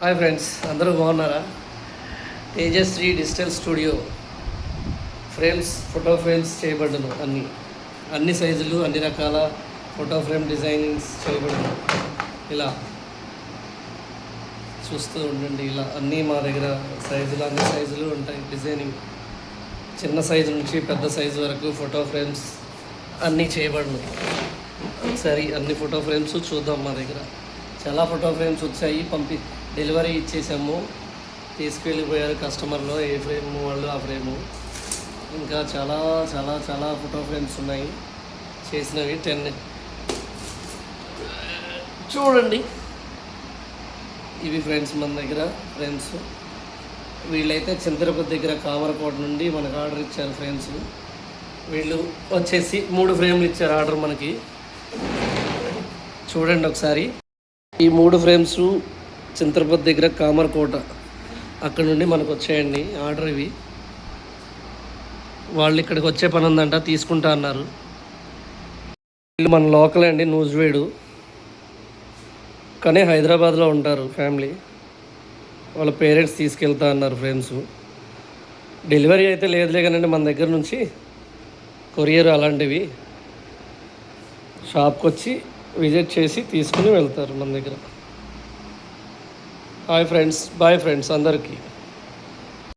Hi friends, అందరూ బాగున్నారా? Tejashree digital studio photo frames చేయబడ్డను. అన్ని సైజులు, అన్ని రకాల ఫోటో ఫ్రేమ్ డిజైనింగ్స్ చేయబడ్డను. ఇలా చూస్తూ ఉండండి. ఇలా అన్నీ మా దగ్గర అన్ని సైజులు ఉంటాయి. డిజైనింగ్ చిన్న సైజు నుంచి పెద్ద సైజు వరకు ఫోటో ఫ్రేమ్స్ అన్నీ చేయబడను. సరే, అన్ని ఫోటో ఫ్రేమ్స్ చూద్దాం. మా దగ్గర చాలా ఫోటో ఫ్రేమ్స్ వచ్చాయి. డెలివరీ ఇచ్చేసాము, తీసుకెళ్ళిపోయారు కస్టమర్లో. ఏ ఫ్రేమ్ వాళ్ళు ఆ ఫ్రేము. ఇంకా చాలా చాలా చాలా ఫోటో ఫ్రేమ్స్ ఉన్నాయి చేసినవి. 10 చూడండి. ఇవి ఫ్రెండ్స్ మన దగ్గర ఫ్రేమ్స్. వీళ్ళైతే చింతరపతి దగ్గర కామరకోట నుండి మనకు ఆర్డర్ ఇచ్చారు ఫ్రేమ్స్. వీళ్ళు వచ్చేసి 3 ఫ్రేమ్లు ఇచ్చారు ఆర్డర్ మనకి. చూడండి ఒకసారి. ఈ 3 ఫ్రేమ్స్ చింతరపతి దగ్గర కామరకోట అక్కడ నుండి మనకు వచ్చాయండి ఆర్డర్. ఇవి వాళ్ళు ఇక్కడికి వచ్చే పని ఉందంట, తీసుకుంటా అన్నారు. వీళ్ళు మన లోకల్ అండి, నూజివేడు, కానీ హైదరాబాద్లో ఉంటారు ఫ్యామిలీ. వాళ్ళ పేరెంట్స్ తీసుకెళ్తా అన్నారు ఫ్రేమ్స్. డెలివరీ అయితే లేదులే కానండి, మన దగ్గర నుంచి కొరియర్ అలాంటివి షాప్కి వచ్చి విజిట్ చేసి తీసుకుని వెళ్తారు మన దగ్గర. హాయ్ ఫ్రెండ్స్, బాయ్ ఫ్రెండ్స్ అందరికీ.